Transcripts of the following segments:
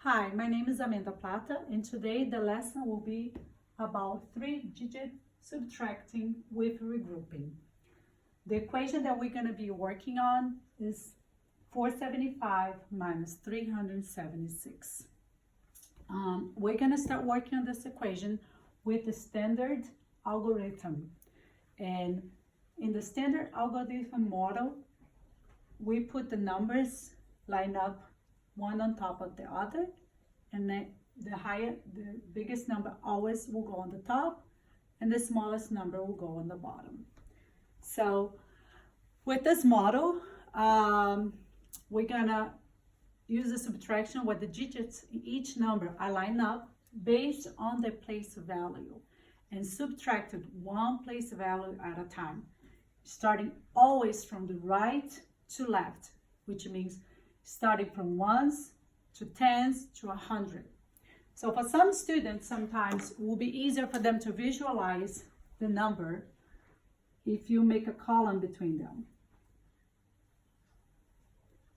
Hi, my name is Amanda Plata, and today the lesson will be about three-digit subtracting with regrouping. The equation that we're going to be working on is 475 minus 376. We're going to start working on this equation with the standard algorithm. And in the standard algorithm model, we put the numbers line up one on top of the other, and then the biggest number always will go on the top, and the smallest number will go on the bottom. So with this model, we're gonna use a subtraction where the digits in each number are lined up based on their place value, and subtracted one place value at a time, starting always from the right to left, which means starting from ones to tens to 100. So for some students, sometimes it will be easier for them to visualize the number if you make a column between them.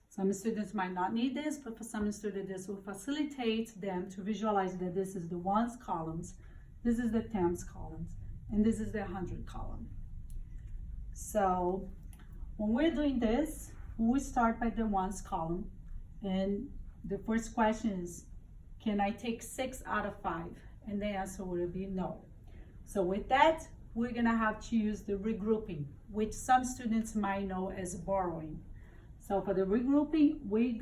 Some students might not need this, but for some students, this will facilitate them to visualize that this is the ones columns, this is the tens columns, and this is the 100 column. So when we're doing this, we start by the ones column, and the first question is, can I take 6 out of 5? And the answer will be no. So with that, we're gonna have to use the regrouping, which some students might know as borrowing. So for the regrouping, we're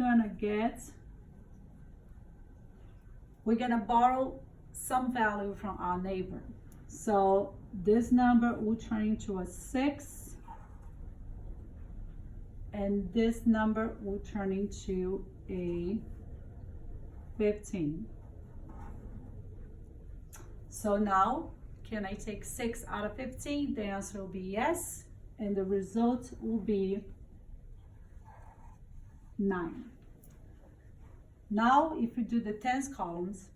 gonna borrow some value from our neighbor. So this number will turn into a 6, and this number will turn into a 15. So now, can I take 6 out of 15? The answer will be yes, and the result will be 9. Now, if we do the tens columns,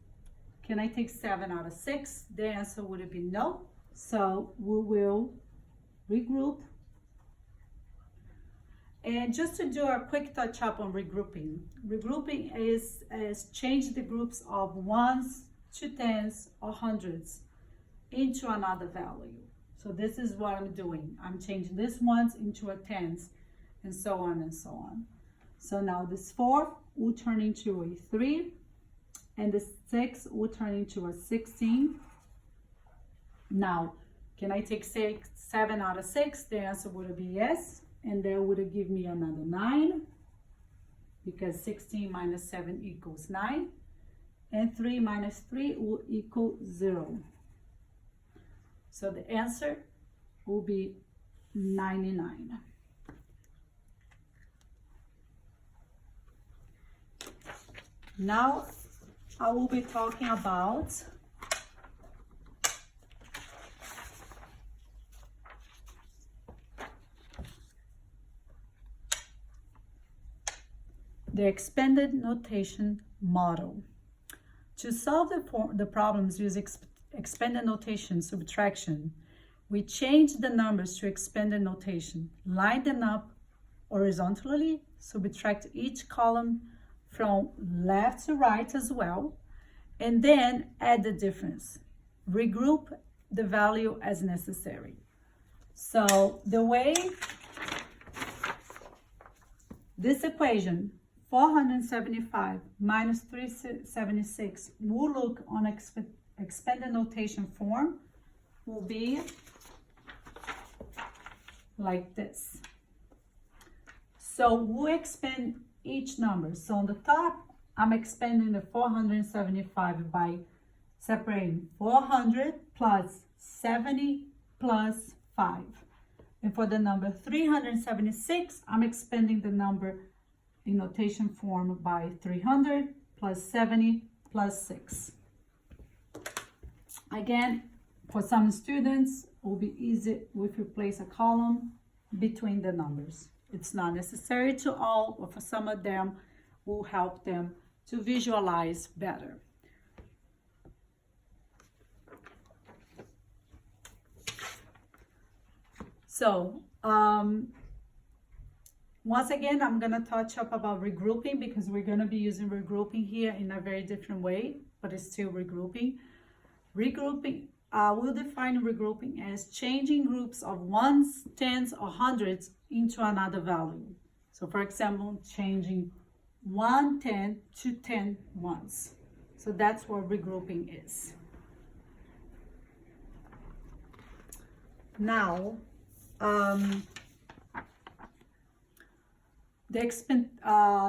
can I take 7 out of 6? The answer would be no. So we will regroup. And just to do a quick touch up on regrouping. Regrouping is change the groups of ones to tens or hundreds into another value. So this is what I'm doing. I'm changing this ones into a tens, and so on and so on. So now this 4 will turn into a 3, and the 6 will turn into a 16. Now, can I take 7 out of 6? The answer would be yes. And that would give me another 9, because 16 minus 7 equals 9, and 3 minus 3 will equal 0. So the answer will be 99. Now I will be talking about the expanded notation model. To solve the problems using expanded notation subtraction, we change the numbers to expanded notation, line them up horizontally, subtract each column from left to right as well, and then add the difference. Regroup the value as necessary. So the way this equation 475 minus 376 will look on expanded notation form will be like this. So we'll expand each number. So on the top, I'm expanding the 475 by separating 400 plus 70 plus 5. And for the number 376, I'm expanding the number in notation form by 300 plus 70 plus 6. Again, for some students, it will be easy if you place a column between the numbers. It's not necessary to all, but for some of them, will help them to visualize better. So once again, I'm gonna touch up about regrouping because we're gonna be using regrouping here in a very different way, but it's still regrouping. Regrouping, we'll define regrouping as changing groups of ones, tens, or hundreds into another value. So for example, changing 1 10 to 10 ones. So that's what regrouping is. Now, the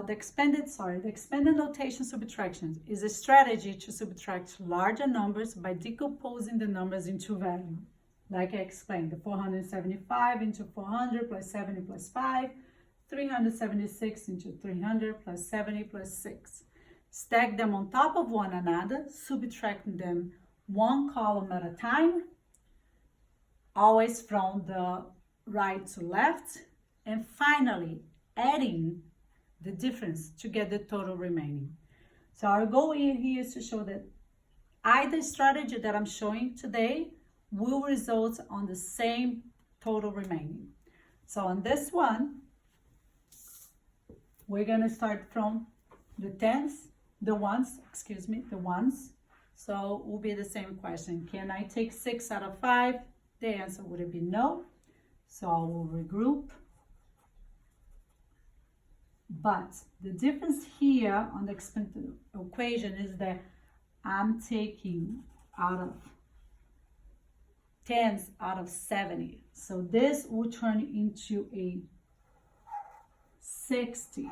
expanded notation subtraction is a strategy to subtract larger numbers by decomposing the numbers into value. Like I explained, the 475 into 400 plus 70 plus 5, 376 into 300 plus 70 plus 6. Stack them on top of one another, subtracting them one column at a time, always from the right to left, and finally adding the difference to get the total remaining. So our goal here is to show that either strategy that I'm showing today will result on the same total remaining. So on this one, we're gonna start from the ones. So it will be the same question. Can I take 6 out of 5? The answer would be no. So I will regroup. But the difference here on the expanded equation is that I'm taking out of tens out of 70. So this will turn into a 60.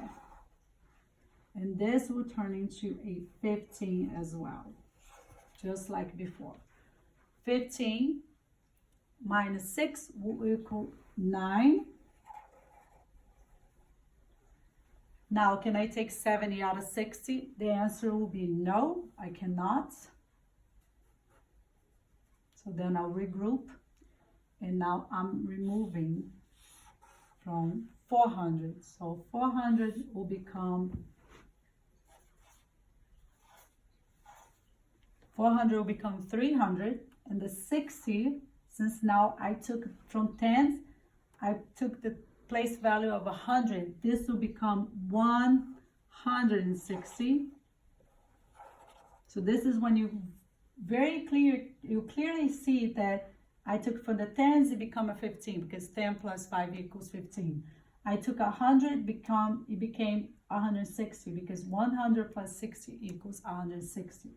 And this will turn into a 15 as well, just like before. 15 minus 6 will equal 9. Now, can I take 70 out of 60? The answer will be no, I cannot. So then I'll regroup. And now I'm removing from 400. So 400 will become 300. And the 60, since now I took from tens, I took the place value of 100. This will become 160. So this is when you clearly see that I took from the tens, it become a 15 because 10 plus 5 equals 15. I took 100, it became 160 because 100 plus 60 equals 160.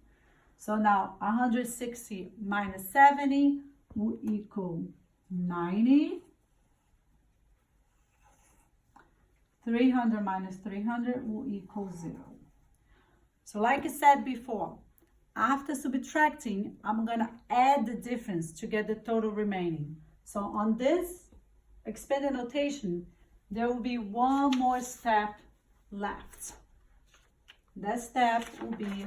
So now 160 minus 70 will equal 90. 300 minus 300 will equal 0. So like I said before, after subtracting, I'm gonna add the difference to get the total remaining. So on this expanded notation, there will be one more step left. That step will be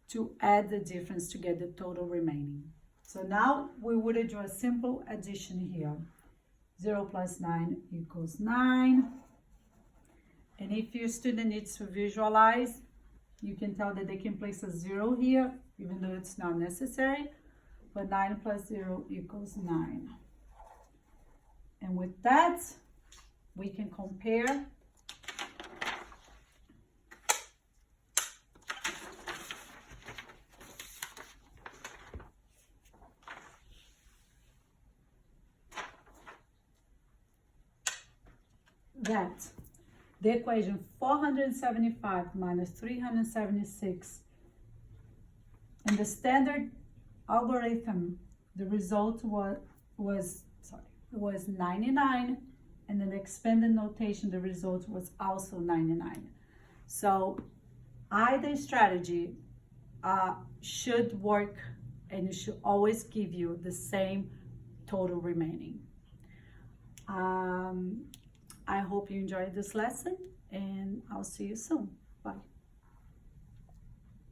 to add the difference to get the total remaining. So now we would do a simple addition here. 0 plus 9 equals 9. And if your student needs to visualize, you can tell that they can place a 0 here, even though it's not necessary. But 9 plus 0 equals 9. And with that, we can compare that the equation 475 minus 376 in the standard algorithm, the result was 99, and in the expanded notation, the result was also 99. So either strategy should work, and it should always give you the same total remaining. I hope you enjoyed this lesson, and I'll see you soon. Bye.